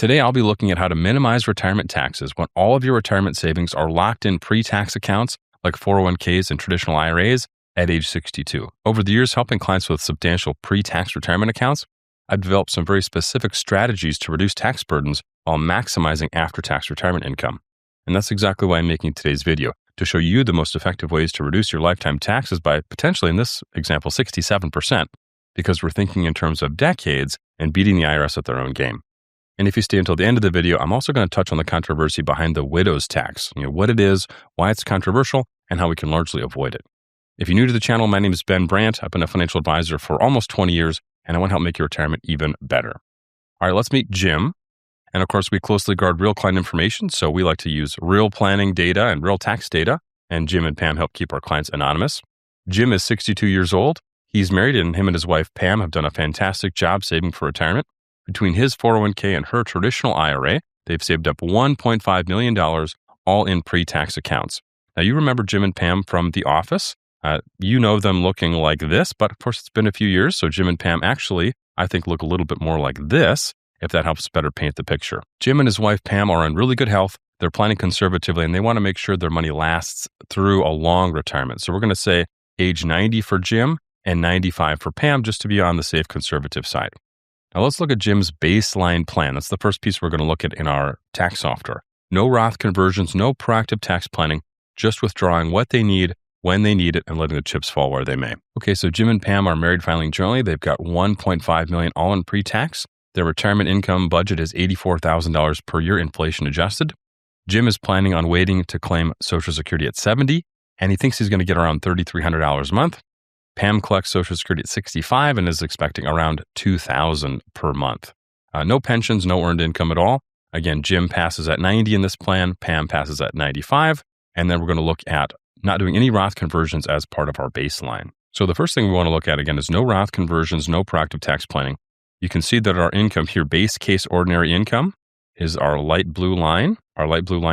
Today, I'll be looking at how to minimize retirement taxes when all of your retirement savings are locked in pre-tax accounts like 401ks and traditional IRAs at age 62. Over the years, helping clients with substantial pre-tax retirement accounts, I've developed some very specific strategies to reduce tax burdens while maximizing after-tax retirement income. And that's exactly why I'm making today's video, to show you the most effective ways to reduce your lifetime taxes by potentially, in this example, 67%, because we're thinking in terms of decades and beating the IRS at their own game. And if you stay until the end of the video, I'm also going to touch on the controversy behind the widow's tax, what it is, why it's controversial, and how we can largely avoid it. If you're new to the channel, my name is Ben Brandt. I've been a financial advisor for almost 20 years, and I want to help make your retirement even better. All right, let's meet Jim. And of course, we closely guard real client information, so we like to use real planning data and real tax data, and Jim and Pam help keep our clients anonymous. Jim is 62 years old. He's married, and him and his wife, Pam, have done a fantastic job saving for retirement. Between his 401k and her traditional IRA, they've saved up $1.5 million, all in pre-tax accounts. Now, you remember Jim and Pam from The Office. You know them looking like this, but of course, it's been a few years, so Jim and Pam actually, I think, look a little bit more like this, if that helps better paint the picture. Jim and his wife, Pam, are in really good health. They're planning conservatively, and they want to make sure their money lasts through a long retirement. So we're going to say age 90 for Jim and 95 for Pam, just to be on the safe conservative side. Now let's look at Jim's baseline plan. That's the first piece we're going to look at in our tax software. No Roth conversions, no proactive tax planning, just withdrawing what they need when they need it and letting the chips fall where they may. Okay, so Jim and Pam are married filing jointly. They've got $1.5 million all in pre-tax. Their retirement income budget is $84,000 per year, inflation adjusted. Jim is planning on waiting to claim Social Security at 70, and he thinks he's going to get around $3,300 a month. Pam collects Social Security at 65 and is expecting around $2,000 per month. No pensions, no earned income at all. Again, Jim passes at 90 in this plan, Pam passes at 95, and then we're going to look at not doing any Roth conversions as part of our baseline. So the first thing we want to look at, again, is no Roth conversions, no proactive tax planning. You can see that our income here, base case ordinary income, is our light blue line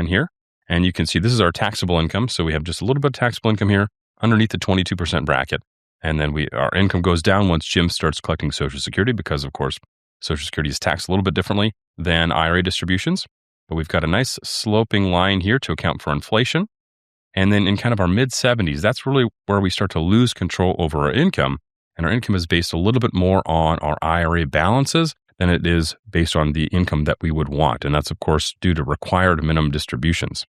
here. And you can see this is our taxable income. So we have just a little bit of taxable income here underneath the 22% bracket. And then our income goes down once Jim starts collecting Social Security because, of course, Social Security is taxed a little bit differently than IRA distributions. But we've got a nice sloping line here to account for inflation. And then in kind of our mid-70s, that's really where we start to lose control over our income. And our income is based a little bit more on our IRA balances than it is based on the income that we would want. And that's, of course, due to required minimum distributions.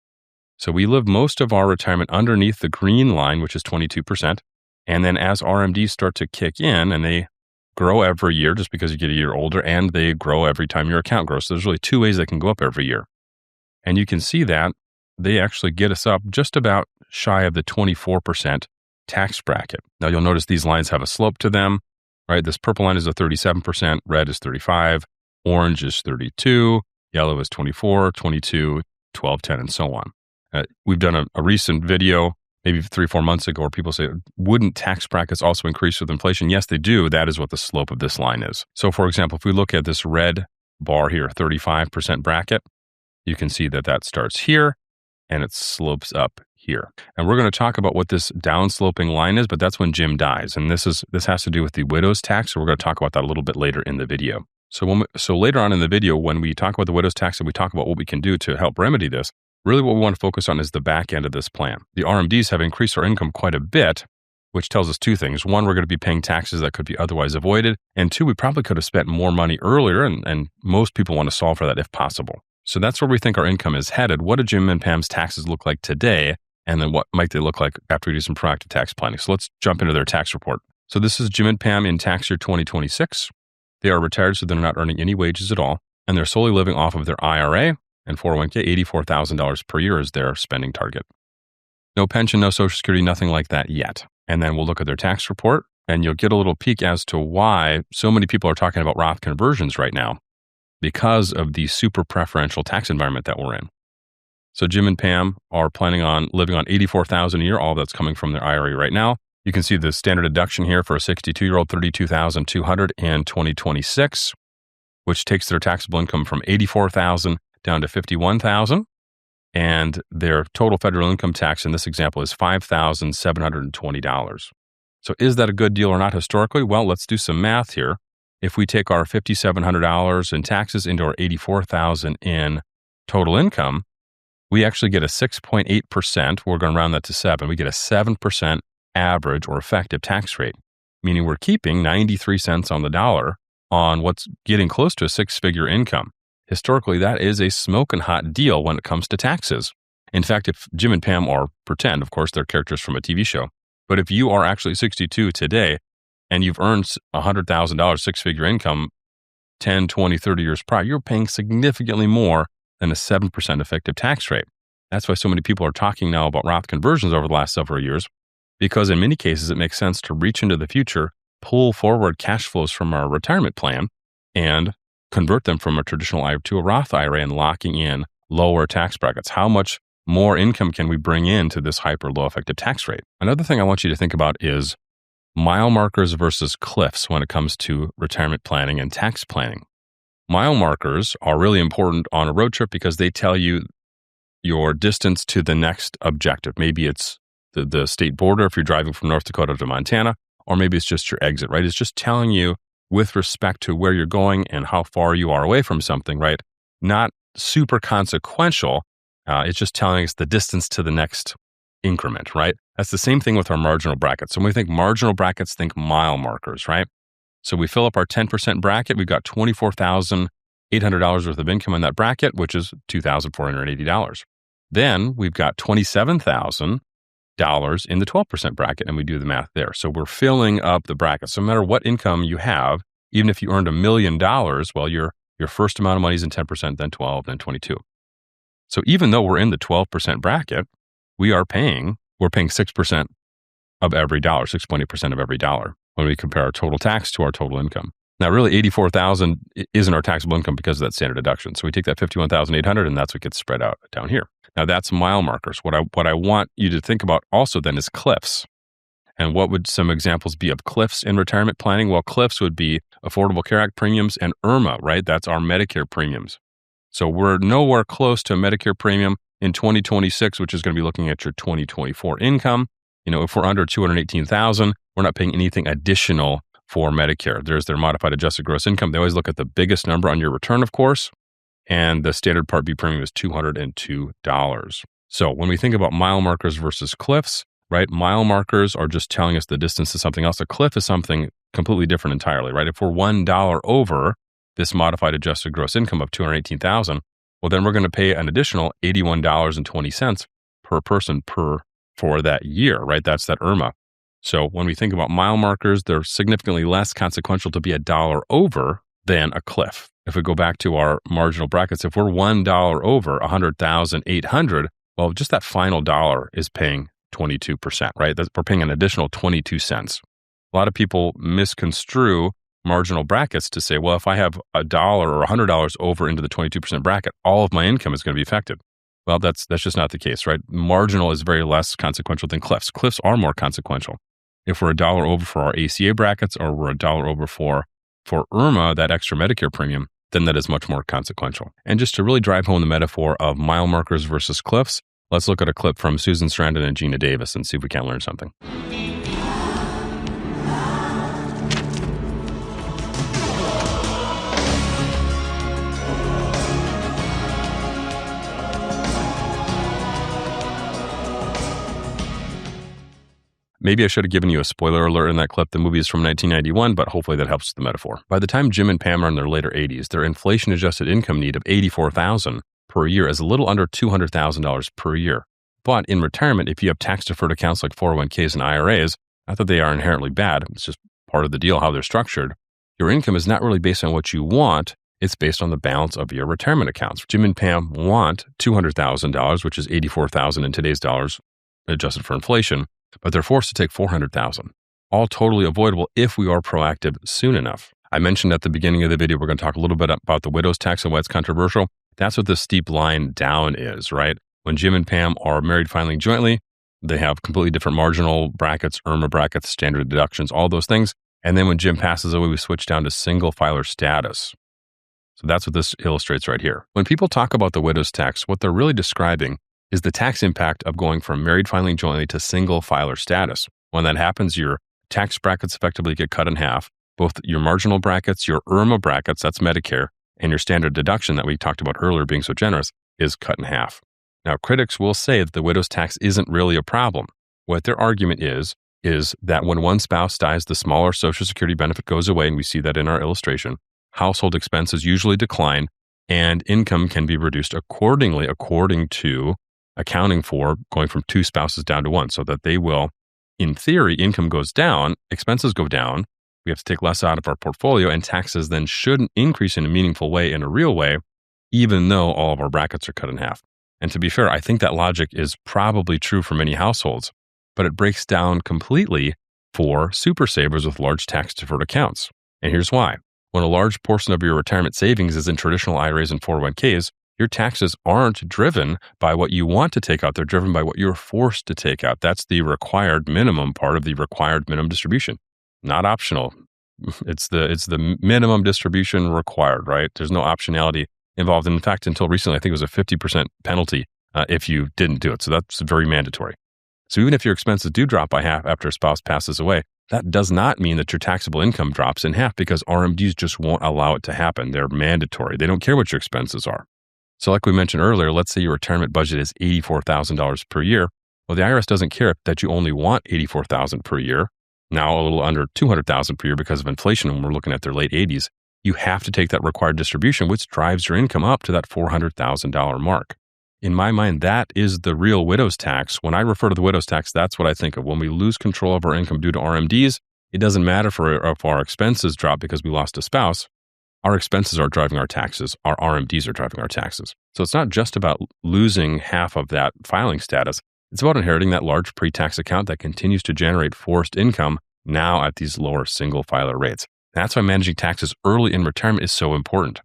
So we live most of our retirement underneath the green line, which is 22%. And then as RMDs start to kick in, and they grow every year just because you get a year older, and they grow every time your account grows. So there's really two ways they can go up every year. And you can see that they actually get us up just about shy of the 24% tax bracket. Now you'll notice these lines have a slope to them, right? This purple line is a 37%, red is 35, orange is 32, yellow is 24, 22, 12, 10, and so on. We've done a recent video maybe 3-4 months ago where people say, wouldn't tax brackets also increase with inflation? Yes, they do. That is what the slope of this line is. So for example, if we look at this red bar here, 35% bracket, you can see that that starts here and it slopes up here. And we're going to talk about what this downsloping line is, but that's when Jim dies. And this has to do with the widow's tax. So we're going to talk about that a little bit later in the video. So later on in the video, when we talk about the widow's tax and we talk about what we can do to help remedy this, really what we want to focus on is the back end of this plan. The RMDs have increased our income quite a bit, which tells us two things. One, we're going to be paying taxes that could be otherwise avoided. And two, we probably could have spent more money earlier, and most people want to solve for that if possible. So that's where we think our income is headed. What do Jim and Pam's taxes look like today? And then what might they look like after we do some proactive tax planning? So let's jump into their tax report. So this is Jim and Pam in tax year 2026. They are retired, so they're not earning any wages at all. And they're solely living off of their IRA and 401k. $84,000 per year is their spending target. No pension, no Social Security, nothing like that yet. And then we'll look at their tax report, and you'll get a little peek as to why so many people are talking about Roth conversions right now, because of the super preferential tax environment that we're in. So Jim and Pam are planning on living on $84,000 a year, all that's coming from their IRA right now. You can see the standard deduction here for a 62-year-old, $32,200 in 2026, which takes their taxable income from $84,000 down to $51,000. And their total federal income tax in this example is $5,720. So is that a good deal or not historically? Well, let's do some math here. if we take our $5,700 in taxes into our $84,000 in total income, we actually get a 6.8%. We're going to round that to 7. We get a 7% average or effective tax rate, meaning we're keeping 93 cents on the dollar on what's getting close to a six-figure income. Historically, that is a smoking hot deal when it comes to taxes. In fact, if Jim and Pam are pretend, of course, they're characters from a TV show, but if you are actually 62 today and you've earned $100,000 six-figure income 10, 20, 30 years prior, you're paying significantly more than a 7% effective tax rate. That's why so many people are talking now about Roth conversions over the last several years, because in many cases, it makes sense to reach into the future, pull forward cash flows from our retirement plan, and convert them from a traditional IRA to a Roth IRA and locking in lower tax brackets. How much more income can we bring into this hyper low effective tax rate? Another thing I want you to think about is mile markers versus cliffs when it comes to retirement planning and tax planning. Mile markers are really important on a road trip because they tell you your distance to the next objective. Maybe it's the state border if you're driving from North Dakota to Montana, or maybe it's just your exit, right? It's just telling you with respect to where you're going and how far you are away from something, right? Not super consequential. It's just telling us the distance to the next increment, right? That's the same thing with our marginal brackets. So when we think marginal brackets, think mile markers, right? So we fill up our 10% bracket. We've got $24,800 worth of income in that bracket, which is $2,480. Then we've got $27,000 in the 12% bracket, and we do the math there. So we're filling up the bracket. So no matter what income you have, even if you earned $1 million, well, your first amount of money is in 10%, then 12, then 22. So even though we're in the 12% bracket, we're paying 6% of every dollar, 6.8% of every dollar when we compare our total tax to our total income. Now, really, $84,000 isn't our taxable income because of that standard deduction. So we take that $51,800, and that's what gets spread out down here. Now, that's mile markers. What I want you to think about also then is cliffs. And what would some examples be of cliffs in retirement planning? Well, cliffs would be Affordable Care Act premiums and IRMA, right? That's our Medicare premiums. So we're nowhere close to a Medicare premium in 2026, which is going to be looking at your 2024 income. If we're under $218,000, we're not paying anything additional for Medicare. There's their modified adjusted gross income. They always look at the biggest number on your return, of course, and the standard Part B premium is $202. So when we think about mile markers versus cliffs, right? Mile markers are just telling us the distance to something else. A cliff is something completely different entirely, right? If we're $1 over this modified adjusted gross income of $218,000, well, then we're going to pay an additional $81.20 per person for that year, right? That's that IRMA. So when we think about mile markers, they're significantly less consequential to be $1 over than a cliff. If we go back to our marginal brackets, if we're $1 over $100,800, well, just that final dollar is paying 22%, right? We're paying an additional 22 cents. A lot of people misconstrue marginal brackets to say, well, if I have $1 or $100 over into the 22% bracket, all of my income is going to be affected. Well, that's just not the case, right? Marginal is very less consequential than cliffs. Cliffs are more consequential. If we're $1 over for our ACA brackets or we're $1 over for IRMA, that extra Medicare premium, then that is much more consequential. And just to really drive home the metaphor of mile markers versus cliffs, let's look at a clip from Susan Sarandon and Gina Davis and see if we can learn something. Maybe I should have given you a spoiler alert in that clip. The movie is from 1991, but hopefully that helps with the metaphor. By the time Jim and Pam are in their later 80s, their inflation-adjusted income need of $84,000 per year is a little under $200,000 per year. But in retirement, if you have tax-deferred accounts like 401ks and IRAs, not that they are inherently bad, it's just part of the deal how they're structured, your income is not really based on what you want, it's based on the balance of your retirement accounts. Jim and Pam want $200,000, which is $84,000 in today's dollars, adjusted for inflation, but they're forced to take $400,000, all totally avoidable if we are proactive soon enough. I mentioned at the beginning of the video, we're going to talk a little bit about the widow's tax and why it's controversial. That's what the steep line down is, right? When Jim and Pam are married filing jointly, they have completely different marginal brackets, IRMA brackets, standard deductions, all those things. And then when Jim passes away, we switch down to single filer status. So that's what this illustrates right here. When people talk about the widow's tax, what they're really describing is the tax impact of going from married filing jointly to single filer status. When that happens, your tax brackets effectively get cut in half. both your marginal brackets, your IRMA brackets, that's Medicare, and your standard deduction that we talked about earlier being so generous is cut in half. Now, critics will say that the widow's tax isn't really a problem. What their argument is that when one spouse dies, the smaller Social Security benefit goes away, and we see that in our illustration. Household expenses usually decline, and income can be reduced accordingly, according to accounting for going from two spouses down to one, so that they will, in theory, income goes down, expenses go down, we have to take less out of our portfolio, and taxes then shouldn't increase in a meaningful way, in a real way, even though all of our brackets are cut in half. And to be fair, I think that logic is probably true for many households, but it breaks down completely for super savers with large tax-deferred accounts. And here's why. When a large portion of your retirement savings is in traditional IRAs and 401ks, your taxes aren't driven by what you want to take out. They're driven by what you're forced to take out. That's the required minimum part of the required minimum distribution, not optional. It's the minimum distribution required, right? There's no optionality involved. In fact, until recently, I think it was a 50% penalty if you didn't do it. So that's very mandatory. So even if your expenses do drop by half after a spouse passes away, that does not mean that your taxable income drops in half, because RMDs just won't allow it to happen. They're mandatory. They don't care what your expenses are. So like we mentioned earlier, let's say your retirement budget is $84,000 per year. Well, the IRS doesn't care that you only want $84,000 per year. Now a little under $200,000 per year because of inflation when we're looking at their late 80s. You have to take that required distribution, which drives your income up to that $400,000 mark. In my mind, that is the real widow's tax. When I refer to the widow's tax, that's what I think of. When we lose control of our income due to RMDs, it doesn't matter if our expenses drop because we lost a spouse. Our expenses are driving our taxes. Our RMDs are driving our taxes. So it's not just about losing half of that filing status. It's about inheriting that large pre-tax account that continues to generate forced income now at these lower single filer rates. That's why managing taxes early in retirement is so important.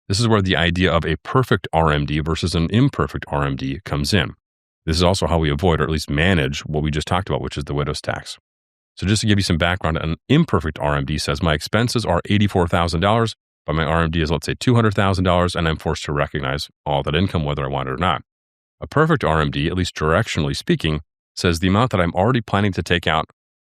This is where the idea of a perfect RMD versus an imperfect RMD comes in. This is also how we avoid, or at least manage, what we just talked about, which is the widow's tax. So just to give you some background, an imperfect RMD says my expenses are $84,000, but my RMD is, let's say, $200,000, and I'm forced to recognize all that income, whether I want it or not. A perfect RMD, at least directionally speaking, says the amount that I'm already planning to take out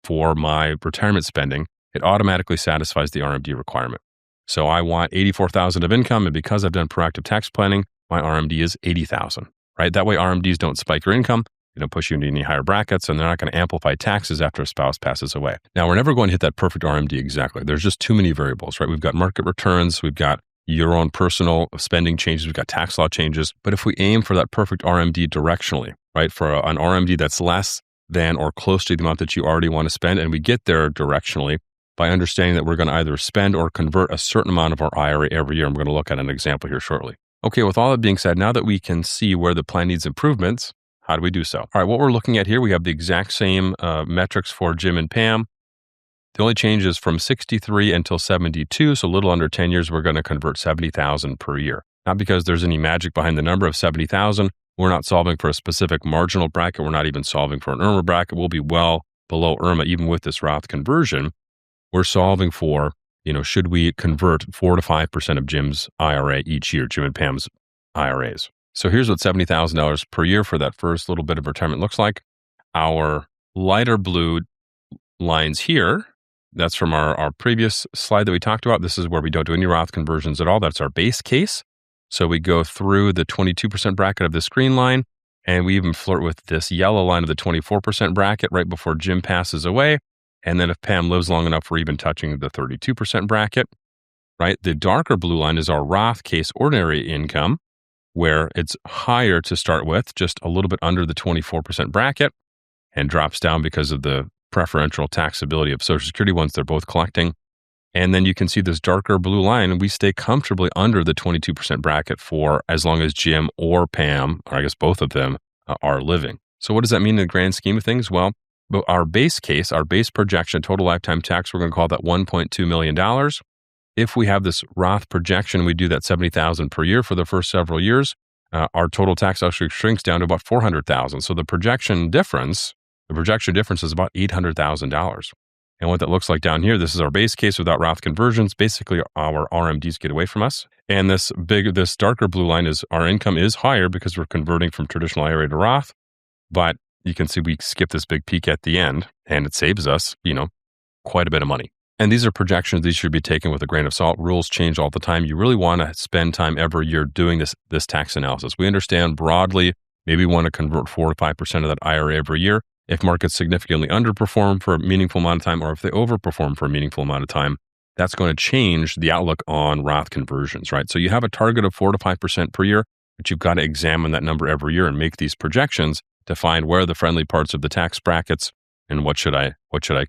for my retirement spending, it automatically satisfies the RMD requirement. So I want $84,000 of income, and because I've done proactive tax planning, my RMD is $80,000, right? That way RMDs don't spike your income, they don't push you into any higher brackets, and they're not going to amplify taxes after a spouse passes away. Now, we're never going to hit that perfect RMD exactly. There's just too many variables, right? We've got market returns, we've got your own personal spending changes, we've got tax law changes. But if we aim for that perfect RMD directionally, right, for an RMD that's less than or close to the amount that you already want to spend, and we get there directionally by understanding that we're going to either spend or convert a certain amount of our IRA every year. And we're going to look at an example here shortly. Okay, with all that being said, now that we can see where the plan needs improvements, how do we do so? All right, what we're looking at here, we have the exact same metrics for Jim and Pam. The only change is from 63 until 72, so a little under 10 years, we're going to convert $70,000 per year. Not because there's any magic behind the number of 70,000. We're not solving for a specific marginal bracket. We're not even solving for an IRMA bracket. We'll be well below IRMA even with this Roth conversion. We're solving for, should we convert 4 to 5% of Jim's IRA each year, Jim and Pam's IRAs. So here's what $70,000 per year for that first little bit of retirement looks like. Our lighter blue lines here, that's from our previous slide that we talked about. This is where we don't do any Roth conversions at all. That's our base case. So we go through the 22% bracket of this green line, and we even flirt with this yellow line of the 24% bracket right before Jim passes away. And then if Pam lives long enough, we're even touching the 32% bracket, right? The darker blue line is our Roth case ordinary income, where it's higher to start with, just a little bit under the 24% bracket, and drops down because of the preferential taxability of Social Security once they're both collecting. And then you can see this darker blue line, and we stay comfortably under the 22% bracket for as long as Jim or Pam, or I guess both of them, are living. So what does that mean in the grand scheme of things? Well, our base case, our base projection, total lifetime tax, we're going to call that $1.2 million. If we have this Roth projection, we do that $70,000 per year for the first several years, our total tax actually shrinks down to about $400,000. So the projection difference is about $800,000. And what that looks like down here, this is our base case without Roth conversions. Basically, our RMDs get away from us. And this darker blue line is our income is higher because we're converting from traditional IRA to Roth. But you can see we skip this big peak at the end, and it saves us, quite a bit of money. And these are projections. These should be taken with a grain of salt. Rules change all the time. You really want to spend time every year doing this tax analysis. We understand broadly, maybe want to convert 4 to 5% of that IRA every year. If markets significantly underperform for a meaningful amount of time, or if they overperform for a meaningful amount of time, that's going to change the outlook on Roth conversions, right? So you have a target of 4 to 5% per year, but you've got to examine that number every year and make these projections to find where are the friendly parts of the tax brackets and what should I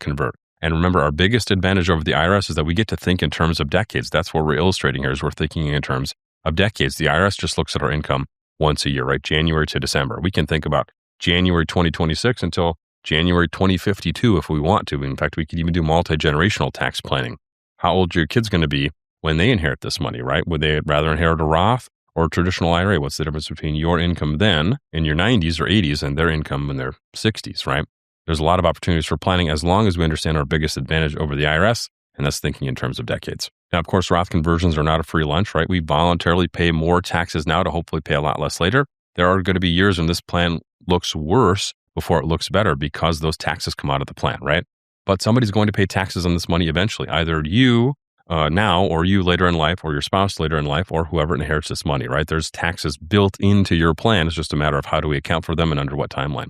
convert. And remember, our biggest advantage over the IRS is that we get to think in terms of decades. That's what we're illustrating here, is we're thinking in terms of decades. The IRS just looks at our income once a year, right? January to December. We can think about January 2026 until January 2052 if we want to. In fact, we could even do multi-generational tax planning. How old are your kids going to be when they inherit this money, right? Would they rather inherit a Roth or a traditional IRA? What's the difference between your income then in your 90s or 80s and their income in their 60s, right? There's a lot of opportunities for planning as long as we understand our biggest advantage over the IRS, and that's thinking in terms of decades. Now, of course, Roth conversions are not a free lunch, right? We voluntarily pay more taxes now to hopefully pay a lot less later. There are going to be years when this plan looks worse before it looks better because those taxes come out of the plan, right? But somebody's going to pay taxes on this money eventually, either you now or you later in life or your spouse later in life or whoever inherits this money, right? There's taxes built into your plan. It's just a matter of how do we account for them and under what timeline.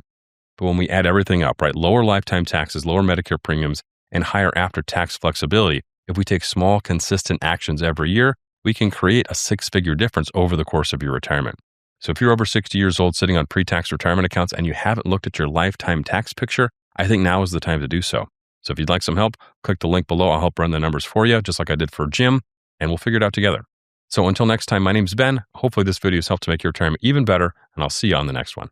But when we add everything up, right, lower lifetime taxes, lower Medicare premiums, and higher after-tax flexibility, if we take small, consistent actions every year, we can create a six-figure difference over the course of your retirement. So if you're over 60 years old sitting on pre-tax retirement accounts and you haven't looked at your lifetime tax picture, I think now is the time to do so. So if you'd like some help, click the link below. I'll help run the numbers for you, just like I did for Jim, and we'll figure it out together. So until next time, my name's Ben. Hopefully this video has helped to make your retirement even better, and I'll see you on the next one.